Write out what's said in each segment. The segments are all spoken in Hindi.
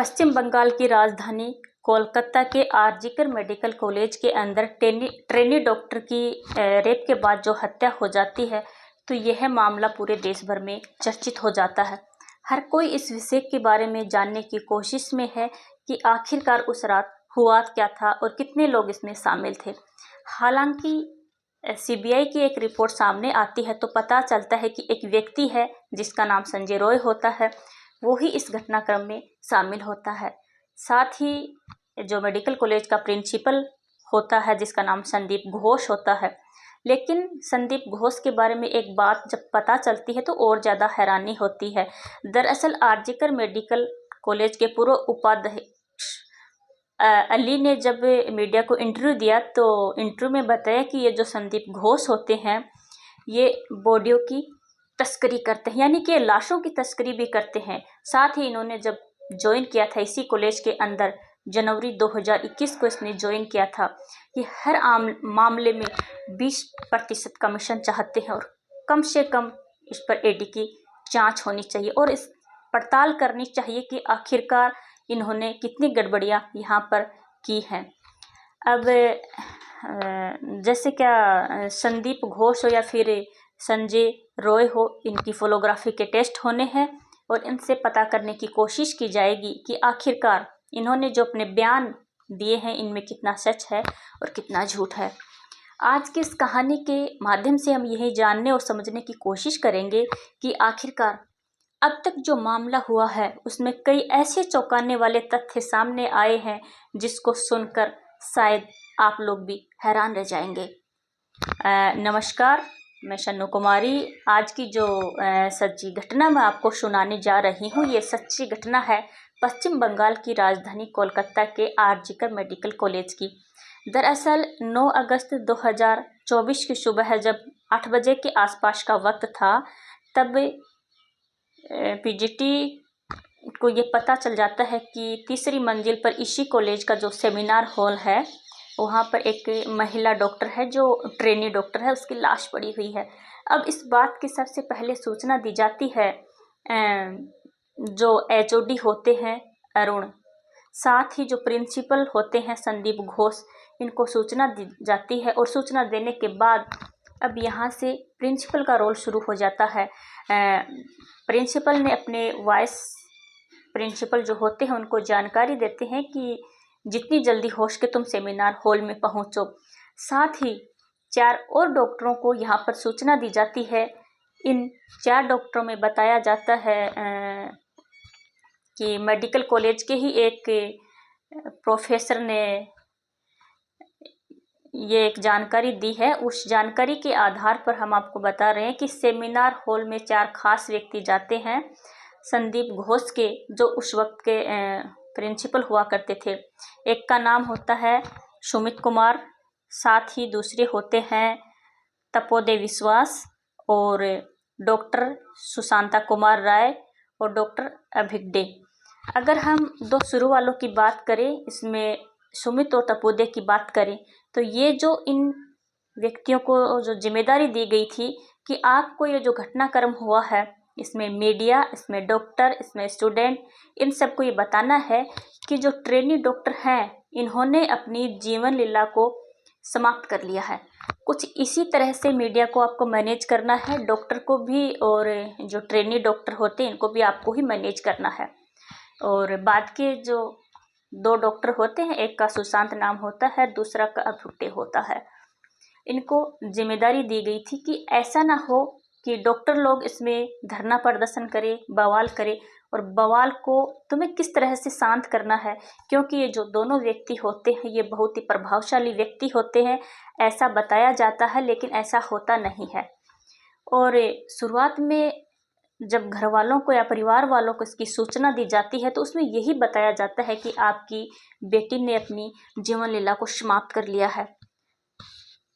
पश्चिम बंगाल की राजधानी कोलकाता के आरजीकर मेडिकल कॉलेज के अंदर ट्रेनी डॉक्टर की रेप के बाद जो हत्या हो जाती है, तो यह मामला पूरे देश भर में चर्चित हो जाता है। हर कोई इस विषय के बारे में जानने की कोशिश में है कि आखिरकार उस रात हुआ क्या था और कितने लोग इसमें शामिल थे। हालांकि सीबीआई की एक रिपोर्ट सामने आती है तो पता चलता है कि एक व्यक्ति है जिसका नाम संजय रॉय होता है, वो ही इस घटनाक्रम में शामिल होता है। साथ ही जो मेडिकल कॉलेज का प्रिंसिपल होता है जिसका नाम संदीप घोष होता है। लेकिन संदीप घोष के बारे में एक बात जब पता चलती है तो और ज़्यादा हैरानी होती है। दरअसल आरजीकर मेडिकल कॉलेज के पूर्व उपाध्यक्ष अली ने जब मीडिया को इंटरव्यू दिया तो इंटरव्यू में बताया कि ये जो संदीप घोष होते हैं ये बॉडियों की तस्करी करते हैं, यानी कि लाशों की तस्करी भी करते हैं। साथ ही इन्होंने जब ज्वाइन किया था इसी कॉलेज के अंदर जनवरी 2021 को इसने ज्वाइन किया था कि हर मामले में 20% कमीशन चाहते हैं और कम से कम इस पर ईडी की जांच होनी चाहिए और इस पड़ताल करनी चाहिए कि आखिरकार इन्होंने कितनी गड़बड़ियां यहाँ पर की हैं। अब जैसे क्या संदीप घोष हो या फिर संजय रॉय हो, इनकी फोटोग्राफी के टेस्ट होने हैं और इनसे पता करने की कोशिश की जाएगी कि आखिरकार इन्होंने जो अपने बयान दिए हैं इनमें कितना सच है और कितना झूठ है। आज की इस कहानी के माध्यम से हम यही जानने और समझने की कोशिश करेंगे कि आखिरकार अब तक जो मामला हुआ है उसमें कई ऐसे चौंकाने वाले तथ्य सामने आए हैं जिसको सुनकर शायद आप लोग भी हैरान रह जाएंगे। नमस्कार, मैं शन्नु कुमारी। आज की जो सच्ची घटना मैं आपको सुनाने जा रही हूँ, ये सच्ची घटना है पश्चिम बंगाल की राजधानी कोलकाता के आरजीकर मेडिकल कॉलेज की। दरअसल 9 अगस्त 2024 की सुबह जब 8 बजे के आसपास का वक्त था, तब पीजीटी को ये पता चल जाता है कि तीसरी मंजिल पर इसी कॉलेज का जो सेमिनार हॉल है वहाँ पर एक महिला डॉक्टर है जो ट्रेनी डॉक्टर है, उसकी लाश पड़ी हुई है। अब इस बात की सबसे पहले सूचना दी जाती है जो एचओडी होते हैं अरुण, साथ ही जो प्रिंसिपल होते हैं संदीप घोष, इनको सूचना दी जाती है और सूचना देने के बाद अब यहाँ से प्रिंसिपल का रोल शुरू हो जाता है। प्रिंसिपल ने अपने वाइस प्रिंसिपल जो होते हैं उनको जानकारी देते हैं कि जितनी जल्दी हो सके तुम सेमिनार हॉल में पहुँचो। साथ ही 4 और डॉक्टरों को यहाँ पर सूचना दी जाती है। इन 4 डॉक्टरों में बताया जाता है कि मेडिकल कॉलेज के ही एक प्रोफेसर ने ये एक जानकारी दी है। उस जानकारी के आधार पर हम आपको बता रहे हैं कि सेमिनार हॉल में 4 खास व्यक्ति जाते हैं संदीप घोष के, जो उस वक्त के प्रिंसिपल हुआ करते थे। एक का नाम होता है सुमित कुमार, साथ ही दूसरे होते हैं तपोदे विश्वास और डॉक्टर सुशांता कुमार राय और डॉक्टर अभिगडे। अगर हम 2 शुरू वालों की बात करें, इसमें सुमित और तपोदे की बात करें, तो ये जो इन व्यक्तियों को जो जिम्मेदारी दी गई थी कि आपको ये जो घटनाक्रम हुआ है इसमें मीडिया, इसमें डॉक्टर, इसमें स्टूडेंट, इन सबको ये बताना है कि जो ट्रेनी डॉक्टर हैं इन्होंने अपनी जीवन लीला को समाप्त कर लिया है। कुछ इसी तरह से मीडिया को आपको मैनेज करना है, डॉक्टर को भी और जो ट्रेनी डॉक्टर होते हैं इनको भी आपको ही मैनेज करना है। और बाद के जो 2 डॉक्टर होते हैं, एक का सुशांत नाम होता है, दूसरा का अभिगडे होता है, इनको जिम्मेदारी दी गई थी कि ऐसा ना हो कि डॉक्टर लोग इसमें धरना प्रदर्शन करें, बवाल करें, और बवाल को तुम्हें किस तरह से शांत करना है, क्योंकि ये जो दोनों व्यक्ति होते हैं ये बहुत ही प्रभावशाली व्यक्ति होते हैं, ऐसा बताया जाता है, लेकिन ऐसा होता नहीं है। और शुरुआत में जब घर वालों को या परिवार वालों को इसकी सूचना दी जाती है तो उसमें यही बताया जाता है कि आपकी बेटी ने अपनी जीवन लीला को समाप्त कर लिया है।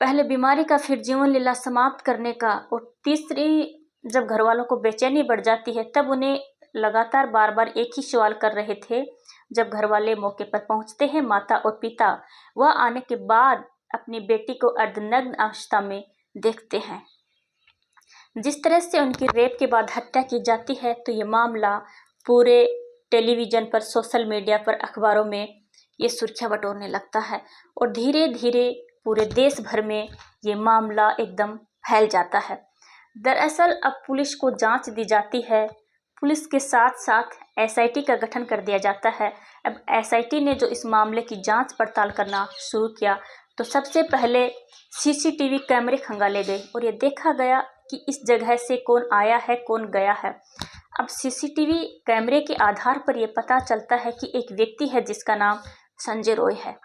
पहले बीमारी का, फिर जीवन लीला समाप्त करने का, और तीसरी जब घर वालों को बेचैनी बढ़ जाती है तब उन्हें लगातार बार बार एक ही सवाल कर रहे थे। जब घर वाले मौके पर पहुंचते हैं, माता और पिता, वह आने के बाद अपनी बेटी को अर्धनग्न अवस्था में देखते हैं। जिस तरह से उनकी रेप के बाद हत्या की जाती है तो ये मामला पूरे टेलीविज़न पर, सोशल मीडिया पर, अखबारों में ये सुर्खियाँ बटोरने लगता है और धीरे धीरे पूरे देश भर में ये मामला एकदम फैल जाता है। दरअसल अब पुलिस को जांच दी जाती है, पुलिस के साथ साथ एसआईटी का गठन कर दिया जाता है। अब एसआईटी ने जो इस मामले की जांच पड़ताल करना शुरू किया तो सबसे पहले सीसीटीवी कैमरे खंगाले गए और ये देखा गया कि इस जगह से कौन आया है, कौन गया है। अब सीसीटीवी कैमरे के आधार पर यह पता चलता है कि एक व्यक्ति है जिसका नाम संजय रॉय है,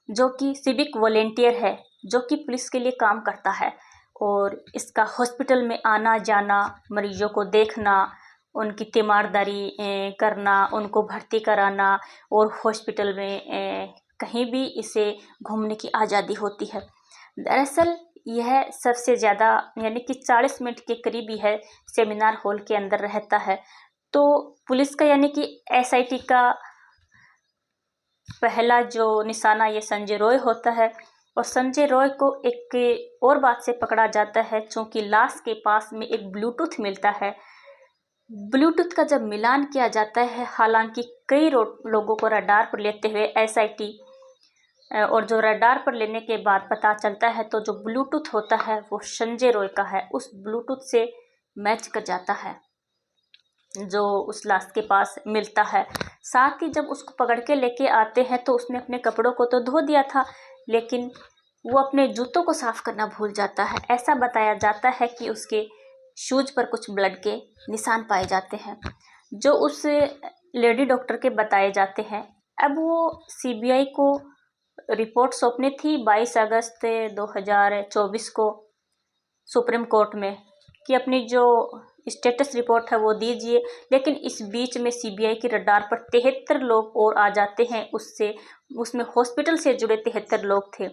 जो कि सिविक वॉलेंटियर है, जो कि पुलिस के लिए काम करता है और इसका हॉस्पिटल में आना जाना, मरीजों को देखना, उनकी तीमारदारी करना, उनको भर्ती कराना और हॉस्पिटल में कहीं भी इसे घूमने की आज़ादी होती है। दरअसल यह सबसे ज़्यादा यानी कि 40 मिनट के करीब यह सेमिनार हॉल के अंदर रहता है। तो पुलिस का यानी कि एसआईटी का पहला जो निशाना ये संजय रॉय होता है और संजय रॉय को एक और बात से पकड़ा जाता है, चूँकि लाश के पास में एक ब्लूटूथ मिलता है। ब्लूटूथ का जब मिलान किया जाता है, हालांकि कई लोगों को रडार पर लेते हुए एसआईटी और जो रडार पर लेने के बाद पता चलता है तो जो ब्लूटूथ होता है वो संजय रॉय का है, उस ब्लूटूथ से मैच कर जाता है जो उस लाश के पास मिलता है। साथ ही जब उसको पकड़ के लेके आते हैं तो उसने अपने कपड़ों को तो धो दिया था, लेकिन वो अपने जूतों को साफ करना भूल जाता है। ऐसा बताया जाता है कि उसके शूज पर कुछ ब्लड के निशान पाए जाते हैं जो उस लेडी डॉक्टर के बताए जाते हैं। अब वो सीबीआई को रिपोर्ट सौंपनी थी 22 अगस्त 2024 को सुप्रीम कोर्ट में कि अपनी जो स्टेटस रिपोर्ट है वो दीजिए, लेकिन इस बीच में सीबीआई की रडार पर 73 लोग और आ जाते हैं। उसमें हॉस्पिटल से जुड़े 73 लोग थे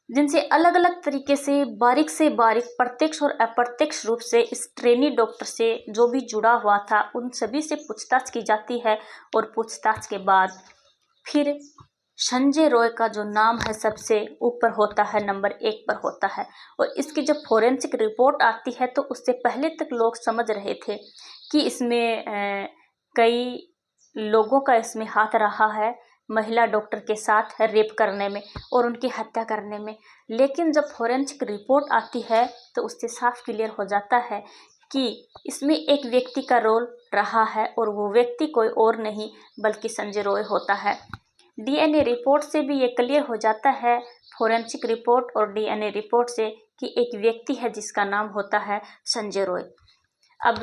जिनसे अलग अलग तरीके से बारीक प्रत्यक्ष और अप्रत्यक्ष रूप से इस ट्रेनी डॉक्टर से जो भी जुड़ा हुआ था उन सभी से पूछताछ की जाती है और पूछताछ के बाद फिर संजय रॉय का जो नाम है सबसे ऊपर होता है, नंबर 1 पर होता है। और इसकी जब फोरेंसिक रिपोर्ट आती है तो उससे पहले तक लोग समझ रहे थे कि इसमें कई लोगों का इसमें हाथ रहा है, महिला डॉक्टर के साथ रेप करने में और उनकी हत्या करने में। लेकिन जब फोरेंसिक रिपोर्ट आती है तो उससे साफ क्लियर हो जाता है कि इसमें एक व्यक्ति का रोल रहा है और वो व्यक्ति कोई और नहीं बल्कि संजय रॉय होता है। डीएनए रिपोर्ट से भी ये क्लियर हो जाता है, फोरेंसिक रिपोर्ट और डीएनए रिपोर्ट से, कि एक व्यक्ति है जिसका नाम होता है संजय रॉय। अब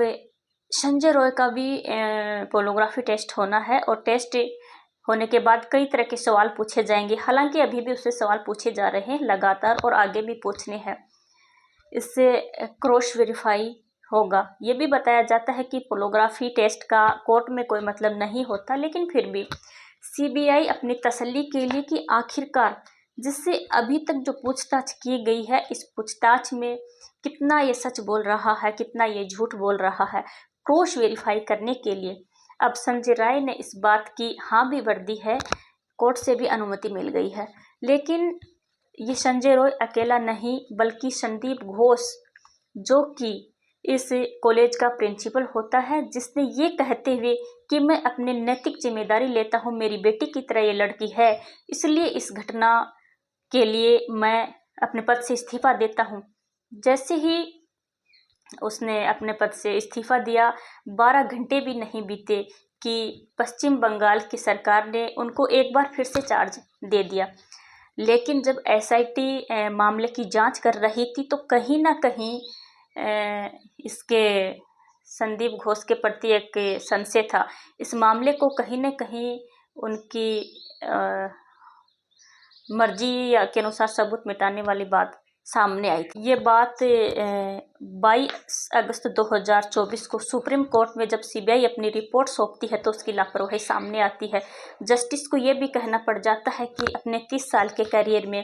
संजय रॉय का भी पोलोग्राफी टेस्ट होना है और टेस्ट होने के बाद कई तरह के सवाल पूछे जाएंगे। हालांकि अभी भी उससे सवाल पूछे जा रहे हैं लगातार और आगे भी पूछने हैं, इससे क्रॉस वेरीफाई होगा। ये भी बताया जाता है कि पोलोग्राफी टेस्ट का कोर्ट में कोई मतलब नहीं होता, लेकिन फिर भी सीबीआई अपनी तसल्ली के लिए कि आखिरकार जिससे अभी तक जो पूछताछ की गई है इस पूछताछ में कितना ये सच बोल रहा है, कितना ये झूठ बोल रहा है, क्रॉस वेरीफाई करने के लिए अब संजय राय ने इस बात की हाँ भी भर दी है, कोर्ट से भी अनुमति मिल गई है। लेकिन ये संजय रॉय अकेला नहीं बल्कि संदीप घोष, जो कि इस कॉलेज का प्रिंसिपल होता है, जिसने ये कहते हुए कि मैं अपने नैतिक जिम्मेदारी लेता हूँ, मेरी बेटी की तरह ये लड़की है, इसलिए इस घटना के लिए मैं अपने पद से इस्तीफा देता हूँ। जैसे ही उसने अपने पद से इस्तीफा दिया, 12 घंटे भी नहीं बीते कि पश्चिम बंगाल की सरकार ने उनको एक बार फिर से चार्ज दे दिया। लेकिन जब एसआईटी मामले की जांच कर रही थी तो कहीं ना कहीं इसके संदीप घोष के प्रति एक संशय था। इस मामले को कहीं न कहीं उनकी मर्जी या के अनुसार सबूत मिटाने वाली बात सामने आई थी। ये बात 22 अगस्त 2024 को सुप्रीम कोर्ट में जब सीबीआई अपनी रिपोर्ट सौंपती है तो उसकी लापरवाही सामने आती है। जस्टिस को ये भी कहना पड़ जाता है कि अपने 30 साल के करियर में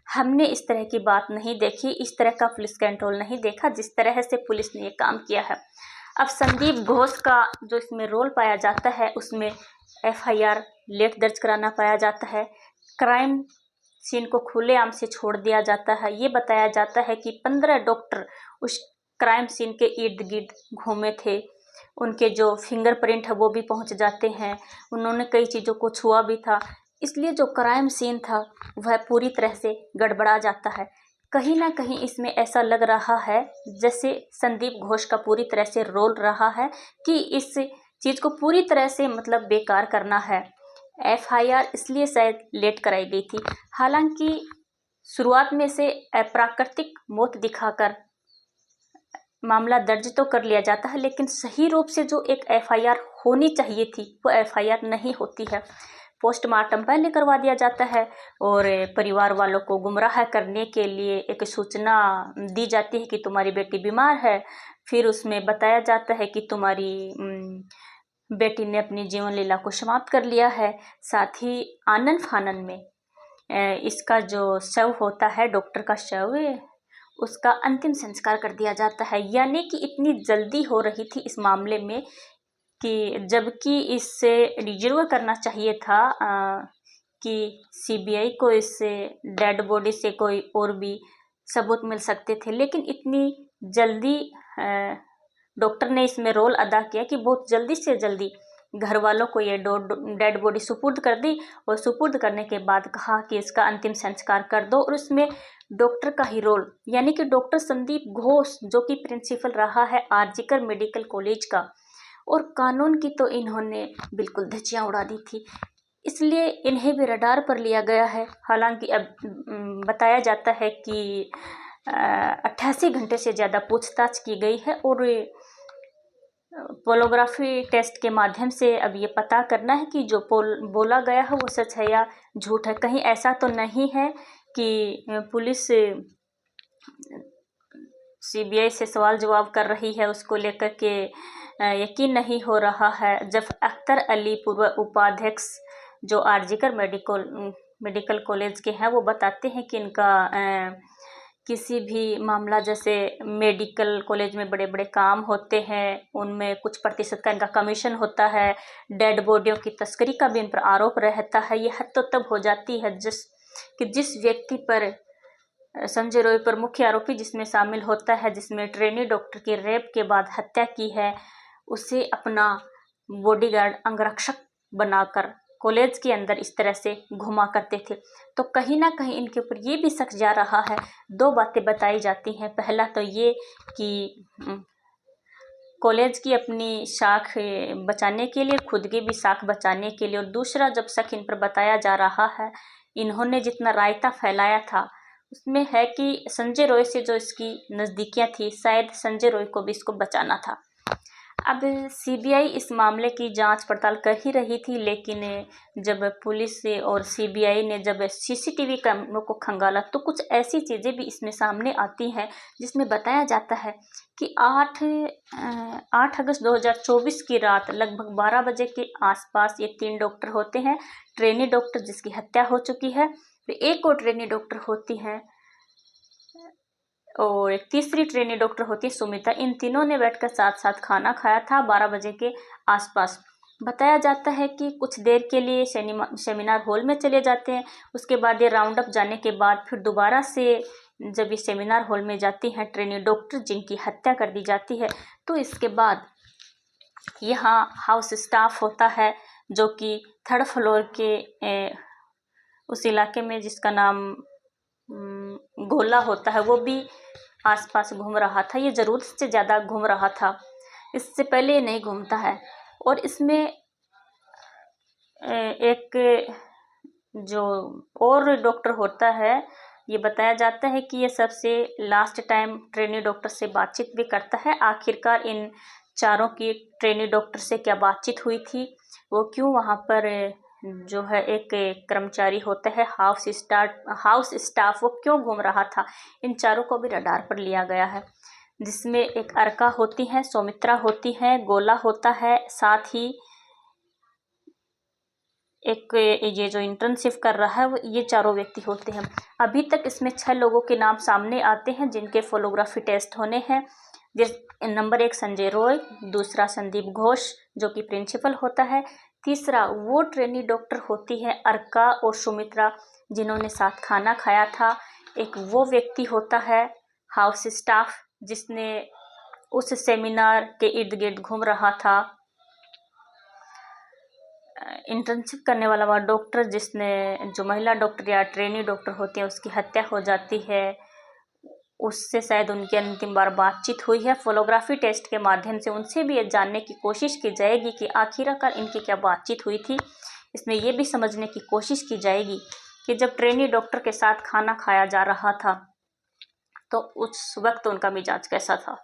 हमने इस तरह की बात नहीं देखी, इस तरह का पुलिस कंट्रोल नहीं देखा जिस तरह से पुलिस ने ये काम किया है। अब संदीप घोष का जो इसमें रोल पाया जाता है उसमें एफआईआर लेट दर्ज कराना पाया जाता है, क्राइम सीन को खुलेआम से छोड़ दिया जाता है। ये बताया जाता है कि 15 डॉक्टर उस क्राइम सीन के इर्द गिर्द घूमे थे उनके जो फिंगरप्रिंट है वो भी पहुंच जाते हैं। उन्होंने कई चीज़ों को छुआ भी था, इसलिए जो क्राइम सीन था वह पूरी तरह से गड़बड़ा जाता है। कहीं ना कहीं इसमें ऐसा लग रहा है जैसे संदीप घोष का पूरी तरह से रोल रहा है कि इस चीज़ को पूरी तरह से मतलब बेकार करना है। एफआईआर इसलिए शायद लेट कराई गई थी। हालांकि शुरुआत में से अप्राकृतिक मौत दिखाकर मामला दर्ज तो कर लिया जाता है, लेकिन सही रूप से जो एक एफआईआर होनी चाहिए थी वो एफआईआर नहीं होती है। पोस्टमार्टम पहले करवा दिया जाता है और परिवार वालों को गुमराह करने के लिए एक सूचना दी जाती है कि तुम्हारी बेटी बीमार है। फिर उसमें बताया जाता है कि तुम्हारी बेटी ने अपनी जीवन लीला को समाप्त कर लिया है। साथ ही आनन फानन में इसका जो शव होता है, डॉक्टर का शव, उसका अंतिम संस्कार कर दिया जाता है। यानी कि इतनी जल्दी हो रही थी इस मामले में कि जबकि इससे रिजर्व करना चाहिए था कि सीबीआई को इससे डेड बॉडी से कोई और भी सबूत मिल सकते थे, लेकिन इतनी जल्दी डॉक्टर ने इसमें रोल अदा किया कि बहुत जल्दी से जल्दी घर वालों को ये डेड बॉडी सुपुर्द कर दी और सुपुर्द करने के बाद कहा कि इसका अंतिम संस्कार कर दो। और उसमें डॉक्टर का ही रोल, यानी कि डॉक्टर संदीप घोष जो कि प्रिंसिपल रहा है आरजीकर मेडिकल कॉलेज का, और कानून की तो इन्होंने बिल्कुल धज्जियां उड़ा दी थी, इसलिए इन्हें भी रडार पर लिया गया है। हालांकि अब बताया जाता है कि 88 घंटे से ज़्यादा पूछताछ की गई है और पोलोग्राफी टेस्ट के माध्यम से अब ये पता करना है कि जो बोला गया है वो सच है या झूठ है। कहीं ऐसा तो नहीं है कि पुलिस सीबीआई से सवाल जवाब कर रही है, उसको लेकर के यकीन नहीं हो रहा है। जब अख्तर अली पूर्व उपाध्यक्ष जो आरजीकर मेडिकल कॉलेज के हैं वो बताते हैं कि इनका किसी भी मामला, जैसे मेडिकल कॉलेज में बड़े बड़े काम होते हैं उनमें कुछ प्रतिशत का इनका कमीशन होता है, डेड बॉडियों की तस्करी का भी इन पर आरोप रहता है। ये हद तो तब हो जाती है जिस व्यक्ति पर संजय रॉय पर मुख्य आरोपी जिसमें शामिल होता है, जिसमें ट्रेनी डॉक्टर की रेप के बाद हत्या की है, उसे अपना बॉडीगार्ड अंगरक्षक बनाकर कॉलेज के अंदर इस तरह से घुमा करते थे। तो कहीं ना कहीं इनके ऊपर ये भी शक जा रहा है। दो बातें बताई जाती हैं। पहला तो ये कि कॉलेज की अपनी शाख बचाने के लिए, खुद की भी शाख बचाने के लिए, और दूसरा जब शक इन पर बताया जा रहा है, इन्होंने जितना रायता फैलाया था उसमें है कि संजय रॉय से जो इसकी नज़दीकियां थी, शायद संजय रॉय को भी इसको बचाना था। अब सीबीआई इस मामले की जांच पड़ताल कर ही रही थी, लेकिन जब पुलिस और सीबीआई ने जब सीसीटीवी कैमरों को खंगाला तो कुछ ऐसी चीज़ें भी इसमें सामने आती हैं जिसमें बताया जाता है कि 8 अगस्त 2024 की रात लगभग 12 बजे के आसपास ये 3 डॉक्टर होते हैं। ट्रेनी डॉक्टर जिसकी हत्या हो चुकी है, फिर एक और ट्रेनी डॉक्टर होती है और एक तीसरी ट्रेनी डॉक्टर होती है सुमिता। इन तीनों ने बैठकर साथ साथ खाना खाया था 12 बजे के आसपास। बताया जाता है कि कुछ देर के लिए सेमिनार हॉल में चले जाते हैं। उसके बाद ये राउंड अप जाने के बाद फिर दोबारा से जब ये सेमिनार हॉल में जाती हैं ट्रेनी डॉक्टर जिनकी हत्या कर दी जाती है, तो इसके बाद यहाँ हाउस स्टाफ होता है जो कि 3rd फ्लोर के उस इलाके में जिसका नाम गोला होता है, वो भी आसपास घूम रहा था। ये ज़रूरत से ज़्यादा घूम रहा था, इससे पहले ये नहीं घूमता है। और इसमें एक जो और डॉक्टर होता है, ये बताया जाता है कि ये सबसे लास्ट टाइम ट्रेनी डॉक्टर से बातचीत भी करता है। आखिरकार इन चारों की ट्रेनी डॉक्टर से क्या बातचीत हुई थी, वो क्यों वहाँ पर जो है एक कर्मचारी होता है हाउस स्टाफ वो क्यों घूम रहा था, इन चारों को भी रडार पर लिया गया है। जिसमें एक अर्का होती है, सौमित्रा होती है, गोला होता है, साथ ही एक ये जो इंटर्नशिप कर रहा है वो, ये चारों व्यक्ति होते हैं। अभी तक इसमें 6 लोगों के नाम सामने आते हैं जिनके फोटोग्राफी टेस्ट होने हैं। नंबर 1 संजय रॉय, दूसरा संदीप घोष जो कि प्रिंसिपल होता है, तीसरा वो ट्रेनी डॉक्टर होती है अर्का और सुमित्रा जिन्होंने साथ खाना खाया था, एक वो व्यक्ति होता है हाउस स्टाफ जिसने उस सेमिनार के इर्द गिर्द घूम रहा था। इंटर्नशिप करने वाला वह डॉक्टर, जिसने जो महिला डॉक्टर या ट्रेनी डॉक्टर होती है उसकी हत्या हो जाती है, उससे शायद उनकी अंतिम बार बातचीत हुई है। फोटोग्राफी टेस्ट के माध्यम से उनसे भी ये जानने की कोशिश की जाएगी कि आखिरकार इनकी क्या बातचीत हुई थी। इसमें ये भी समझने की कोशिश की जाएगी कि जब ट्रेनी डॉक्टर के साथ खाना खाया जा रहा था तो उस वक्त उनका मिजाज कैसा था।